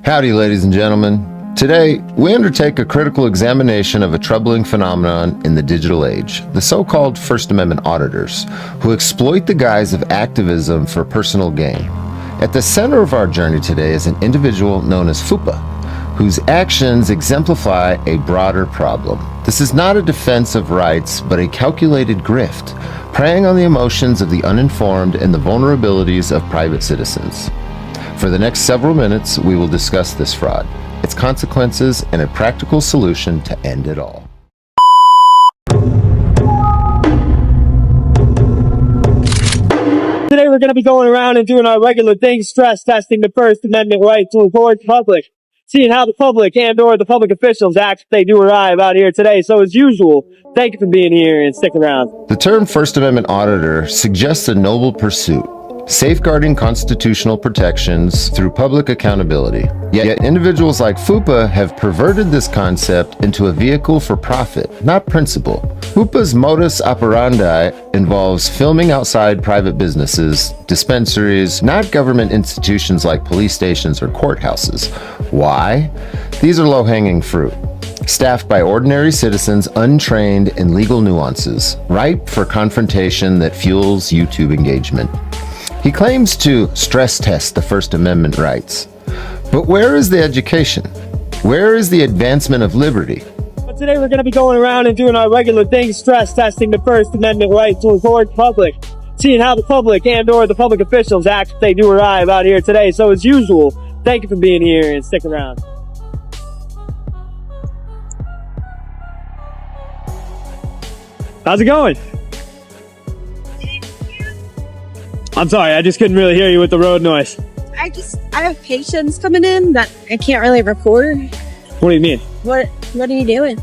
Howdy, ladies and gentlemen. Today, we undertake a critical examination of a troubling phenomenon in the digital age, the so-called First Amendment Auditors, who exploit the guise of activism for personal gain. At the center of our journey today is an individual known as FUPA, whose actions exemplify a broader problem. This is not a defense of rights, but a calculated grift, preying on the emotions of the uninformed and the vulnerabilities of private citizens. For the next several minutes, we will discuss this fraud, its consequences, and a practical solution to end it all. Today we're going to be going around and doing our regular thing, stress testing the First Amendment right to report to the public, seeing how the public and or the public officials act if they do arrive out here today. So as usual, thank you for being here and stick around. The term First Amendment Auditor suggests a noble pursuit, safeguarding constitutional protections through public accountability. Yet individuals like FUPA have perverted this concept into a vehicle for profit, not principle. FUPA's modus operandi involves filming outside private businesses, dispensaries, not government institutions like police stations or courthouses. Why? These are low-hanging fruit, staffed by ordinary citizens untrained in legal nuances, ripe for confrontation that fuels YouTube engagement. He claims to stress test the First Amendment rights. But where is the education? Where is the advancement of liberty? But today we're going to be going around and doing our regular thing, stress testing the First Amendment right to report to the public, seeing how the public and or the public officials act if they do arrive out here today. So as usual, thank you for being here and stick around. How's it going? I'm sorry, I just couldn't really hear you with the road noise. I have patients coming in that I can't really record. What do you mean? What are you doing?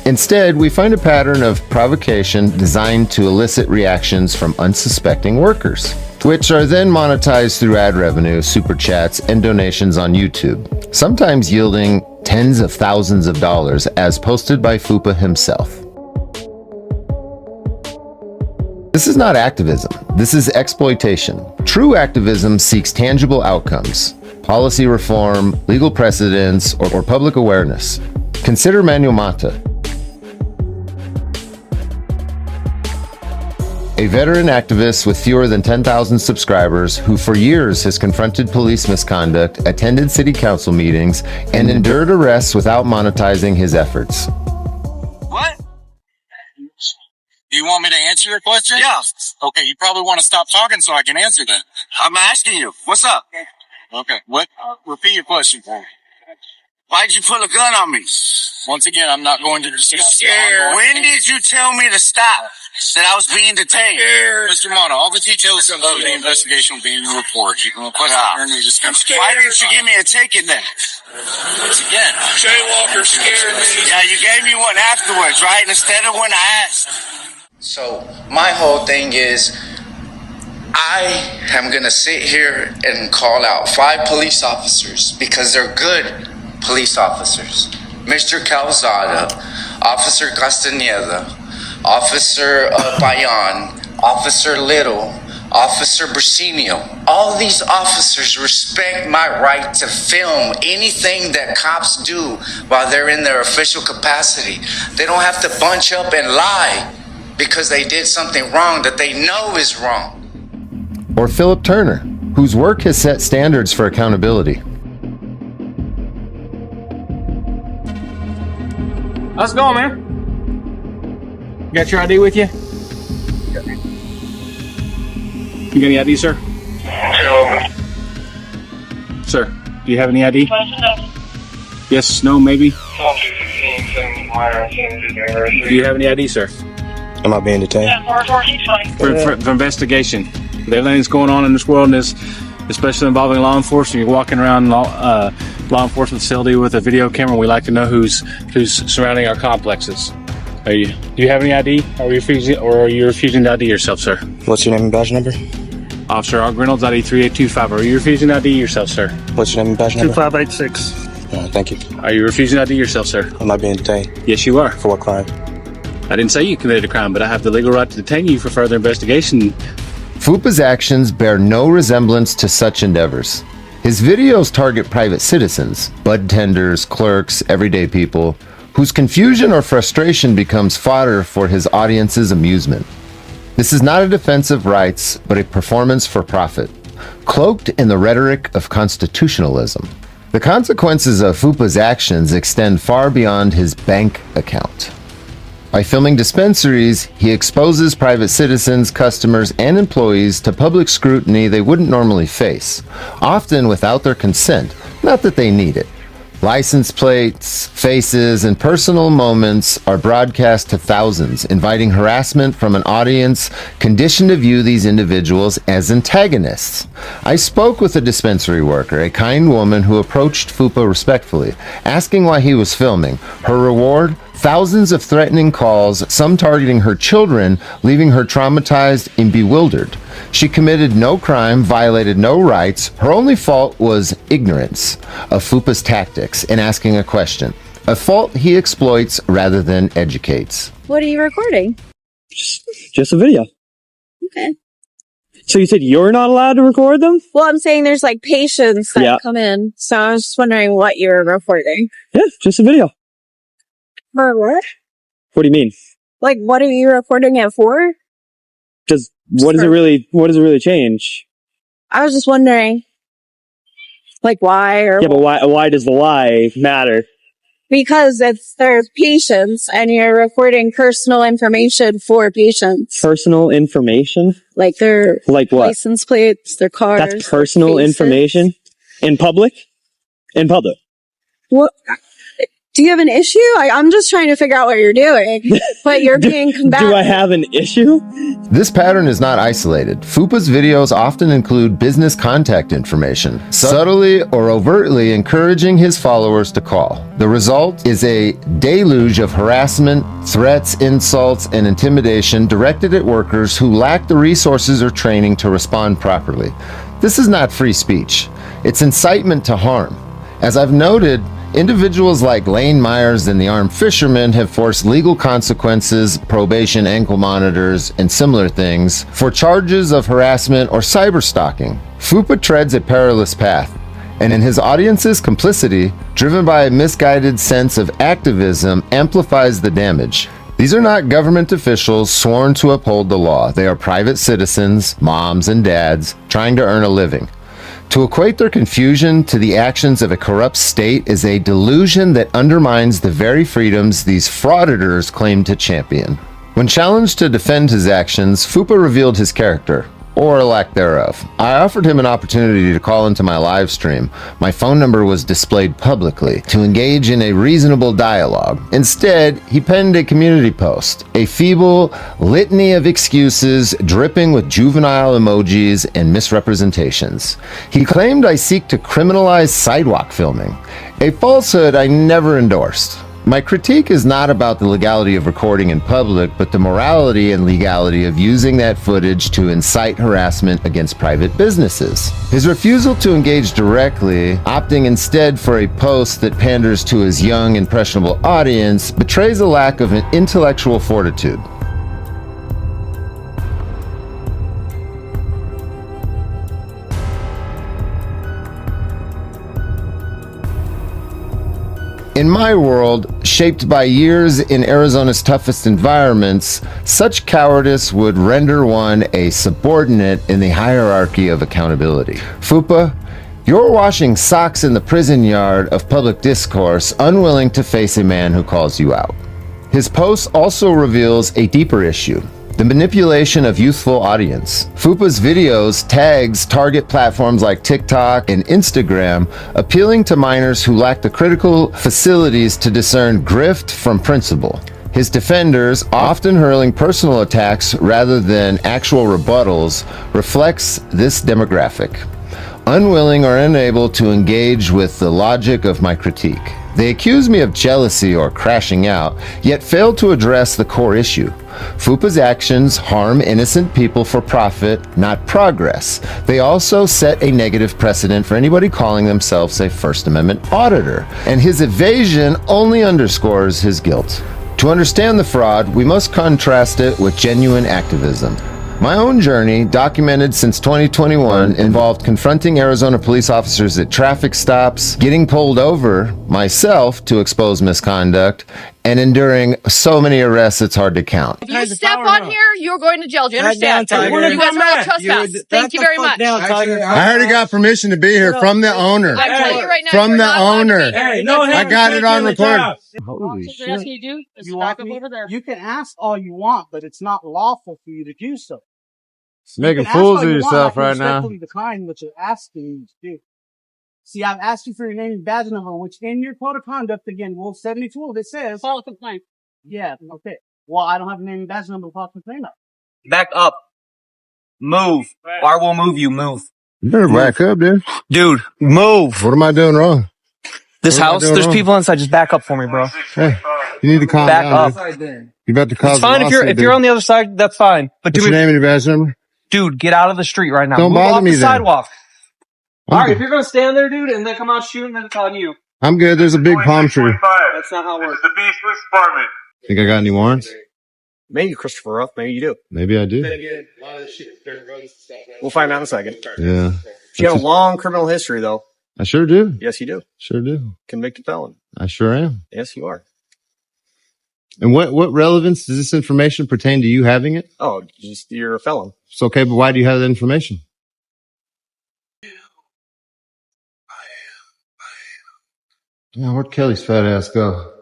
Instead, we find a pattern of provocation designed to elicit reactions from unsuspecting workers, which are then monetized through ad revenue, super chats, and donations on YouTube, sometimes yielding tens of thousands of dollars as posted by FUPA himself. This is not activism. This is exploitation. True activism seeks tangible outcomes, policy reform, legal precedents, or public awareness. Consider Manuel Mata, a veteran activist with fewer than 10,000 subscribers who for years has confronted police misconduct, attended city council meetings, and endured arrests without monetizing his efforts. What? Do you want me to answer your question? Yeah. Okay, you probably want to stop talking so I can answer that. I'm asking you. What's up? Okay, what? Repeat your question for me. Why'd you pull a gun on me? Once again, I'm not going to discuss. When did you tell me to stop? That I was being detained? Mr. Mata, all the details of the investigation will be in your report. You can request Why didn't you give me a ticket then? Once again, jaywalker scared me. Yeah, you gave me one afterwards, right? Instead of when I asked. So my whole thing is, I am going to sit here and call out 5 police officers because they're good police officers. Mr. Calzada, Officer Castaneda, Officer Bayan, Officer Little, Officer Brasinio. All these officers respect my right to film anything that cops do while they're in their official capacity. They don't have to bunch up and lie because they did something wrong that they know is wrong. Or Philip Turner, whose work has set standards for accountability. How's it going, man? You got your ID with you? You got any ID, sir? Sir, do you have any ID? Yes, no, maybe? Do you have any ID, sir? Am I being detained? For investigation. There's everything's going on in this world, and especially involving law enforcement. You're walking around law enforcement facility with a video camera. We like to know who's surrounding our complexes. Do you have any ID? Are you refusing to ID yourself, sir? What's your name and badge number? Officer R. Reynolds, ID 3825. Are you refusing to ID yourself, sir? What's your name and badge number? 2586. Thank you. Are you refusing to ID yourself, sir? Am I being detained? Yes, you are. For what crime? I didn't say you committed a crime, but I have the legal right to detain you for further investigation. FUPA's actions bear no resemblance to such endeavors. His videos target private citizens, bud tenders, clerks, everyday people, whose confusion or frustration becomes fodder for his audience's amusement. This is not a defense of rights, but a performance for profit, cloaked in the rhetoric of constitutionalism. The consequences of FUPA's actions extend far beyond his bank account. By filming dispensaries, he exposes private citizens, customers, and employees to public scrutiny they wouldn't normally face, often without their consent, not that they need it. License plates, faces, and personal moments are broadcast to thousands, inviting harassment from an audience conditioned to view these individuals as antagonists. I spoke with a dispensary worker, a kind woman who approached FUPA respectfully, asking why he was filming. Her reward? Thousands of threatening calls, some targeting her children, leaving her traumatized and bewildered. She committed no crime, violated no rights. Her only fault was ignorance of FUPA's tactics and asking a question, a fault he exploits rather than educates. What are you recording? Just a video. Okay. So you said you're not allowed to record them? Well, I'm saying there's like patients that Yeah. come in. So I was just wondering what you were recording. Yeah, just a video. For what? What do you mean? Like, what are you recording it for? What does it really change? I was just wondering. Like, why or Yeah, but why does the why matter? because there's patients and you're recording personal information for patients. Personal information? Like their Like what? license plates, their cars. That's personal their faces. information? In public? In public. What? Do you have an issue? I'm just trying to figure out what you're doing, but you're being combative. Do I have an issue? This pattern is not isolated. FUPA's videos often include business contact information, subtly or overtly encouraging his followers to call. The result is a deluge of harassment, threats, insults, and intimidation directed at workers who lack the resources or training to respond properly. This is not free speech. It's incitement to harm. As I've noted, individuals like Lane Myers and the armed fishermen have forced legal consequences, probation, ankle monitors, and similar things for charges of harassment or cyberstalking. FUPA treads a perilous path, and in his audience's complicity, driven by a misguided sense of activism, amplifies the damage. These are not government officials sworn to uphold the law. They are private citizens, moms and dads, trying to earn a living. To equate their confusion to the actions of a corrupt state is a delusion that undermines the very freedoms these frauditors claim to champion. When challenged to defend his actions, FUPA revealed his character, or lack thereof. I offered him an opportunity to call into my live stream. My phone number was displayed publicly to engage in a reasonable dialogue. Instead, he penned a community post, a feeble litany of excuses dripping with juvenile emojis and misrepresentations. He claimed I seek to criminalize sidewalk filming, a falsehood I never endorsed. My critique is not about the legality of recording in public, but the morality and legality of using that footage to incite harassment against private businesses. His refusal to engage directly, opting instead for a post that panders to his young, impressionable audience, betrays a lack of an intellectual fortitude. In my world, shaped by years in Arizona's toughest environments, such cowardice would render one a subordinate in the hierarchy of accountability. FUPA, you're washing socks in the prison yard of public discourse, unwilling to face a man who calls you out. His post also reveals a deeper issue: the manipulation of youthful audience. FUPA's videos, tags target platforms like TikTok and Instagram, appealing to minors who lack the critical facilities to discern grift from principle. His defenders, often hurling personal attacks rather than actual rebuttals, reflects this demographic. Unwilling or unable to engage with the logic of my critique. They accuse me of jealousy or crashing out, yet fail to address the core issue. FUPA's actions harm innocent people for profit, not progress. They also set a negative precedent for anybody calling themselves a First Amendment auditor, and his evasion only underscores his guilt. To understand the fraud, we must contrast it with genuine activism. My own journey, documented since 2021, involved confronting Arizona police officers at traffic stops, getting pulled over myself to expose misconduct, and enduring so many arrests it's hard to count. If you step on here, you're going to jail. Do you understand? Tiger. You guys are all trespass. Thank you very much. I already got permission to be here from the owner. I'm telling you right now, From you're the not allowed to owner. be here. Hey, no, I got it on record. Holy They're asking you to do is You back want up me? over there. You can ask all you want, but it's not lawful for you to do so. Making You can ask fools all of you want, yourself I can right now. respectfully decline what you're asking me to do. See, I've asked you for your name and badge number, which in your code of conduct, again, Rule 72, it says, File a complaint. yeah, okay. Well, I don't have a name and badge number to file a complaint up. Back up. Move. Or we'll move you. Move. You better back up, dude. Dude, move. What am I doing wrong? This What am I house, doing there's wrong? people inside. Just back up for me, bro. Hey, you need to calm Back down, up. dude. You're about to cause It's fine a if you're lawsuit, if you're dude. on the other side, that's fine. But What's dude, your name and your badge number? dude, get out of the street right now. Don't Move bother off me the then. sidewalk. I'm All right, good. if you're gonna stand there, dude, and then come out shooting, then it's on you. I'm good. There's a big palm tree. That's not how it works. The Beach Police Department. Think I got any warrants? Maybe Christopher Ruff. Maybe you do. Maybe I do. We'll find out in a second. Yeah. You have a long criminal history, though. I sure do. Yes, you do. Sure do. Convicted felon. I sure am. Yes, you are. And what relevance does this information pertain to you having it? Oh, just you're a felon. It's okay, but why do you have that information? Yeah, where'd Kelly's fat ass go?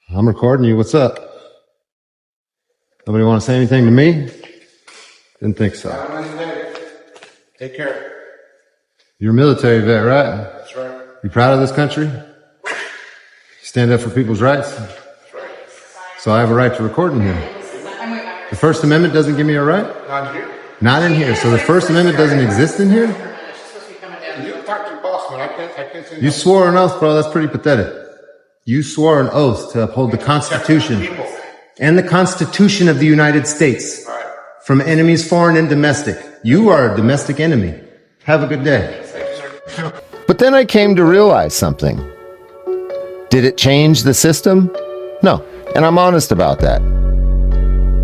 I'm recording you. What's up? Nobody want to say anything to me? Didn't think so. Take care. You're a military vet, right? That's right. You proud of this country? You stand up for people's rights? That's right. So I have a right to record in here. The First Amendment doesn't give me a right? Not here. Not in here. So the First Amendment doesn't exist in here? You can talk to your boss, man. I can't say You swore an oath, bro. That's pretty pathetic. You swore an oath to uphold the Constitution and the Constitution of the United States from enemies, foreign and domestic. You are a domestic enemy. Have a good day. But then I came to realize something. Did it change the system? No. And I'm honest about that.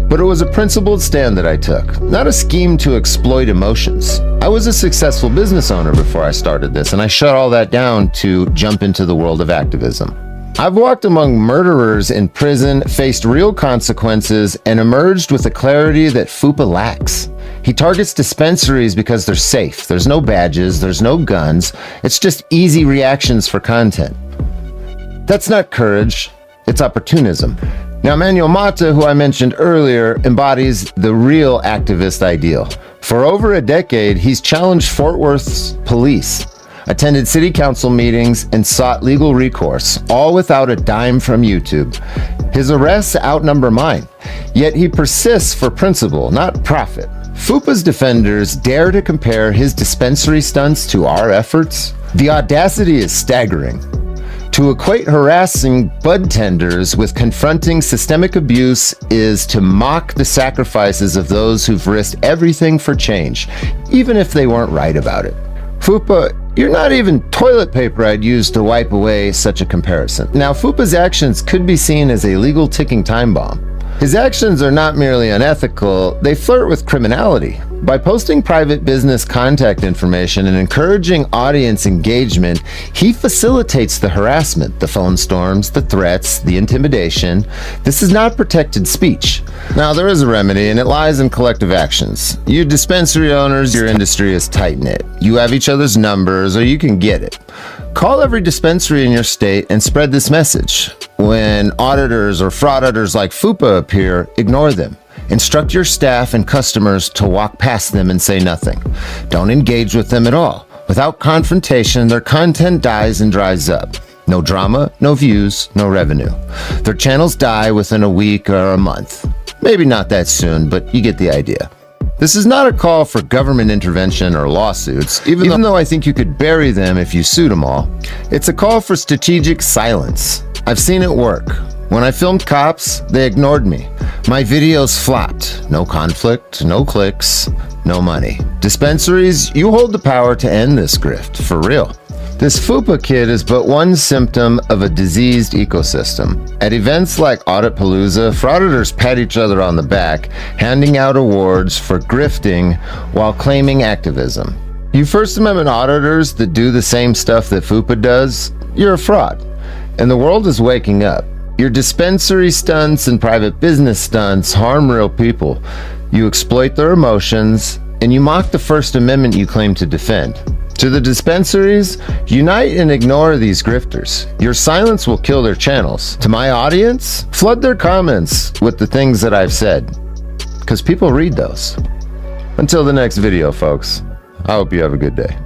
But it was a principled stand that I took, not a scheme to exploit emotions. I was a successful business owner before I started this, and I shut all that down to jump into the world of activism. I've walked among murderers in prison, faced real consequences, and emerged with a clarity that FUPA lacks. He targets dispensaries because they're safe. There's no badges, there's no guns. It's just easy reactions for content. That's not courage, it's opportunism. Now, Manuel Mata, who I mentioned earlier, embodies the real activist ideal. For over a decade, he's challenged Fort Worth's police, attended city council meetings, and sought legal recourse, all without a dime from YouTube. His arrests outnumber mine, yet he persists for principle, not profit. FUPA's defenders dare to compare his dispensary stunts to our efforts. The audacity is staggering. To equate harassing bud tenders with confronting systemic abuse is to mock the sacrifices of those who've risked everything for change, even if they weren't right about it. FUPA, you're not even toilet paper I'd use to wipe away such a comparison. Now, FUPA's actions could be seen as a legal ticking time bomb. His actions are not merely unethical, they flirt with criminality. By posting private business contact information and encouraging audience engagement, he facilitates the harassment, the phone storms, the threats, the intimidation. This is not protected speech. Now, there is a remedy, and it lies in collective actions. You dispensary owners, your industry is tight-knit. You have each other's numbers, or you can get it. Call every dispensary in your state and spread this message. When auditors or frauditors like FUPA appear, ignore them. Instruct your staff and customers to walk past them and say nothing. Don't engage with them at all. Without confrontation, their content dies and dries up. No drama, no views, no revenue. Their channels die within a week or a month. Maybe not that soon, but you get the idea. This is not a call for government intervention or lawsuits, even though I think you could bury them if you sued them all. It's a call for strategic silence. I've seen it work. When I filmed cops, they ignored me. My videos flopped. No conflict, no clicks, no money. Dispensaries, you hold the power to end this grift, for real. This FUPA kid is but one symptom of a diseased ecosystem. At events like Auditpalooza, frauditors pat each other on the back, handing out awards for grifting while claiming activism. You First Amendment auditors that do the same stuff that FUPA does, you're a fraud. And the world is waking up. Your dispensary stunts and private business stunts harm real people. You exploit their emotions, and you mock the First Amendment you claim to defend. To the dispensaries, unite and ignore these grifters. Your silence will kill their channels. To my audience, flood their comments with the things that I've said, because people read those. Until the next video, folks, I hope you have a good day.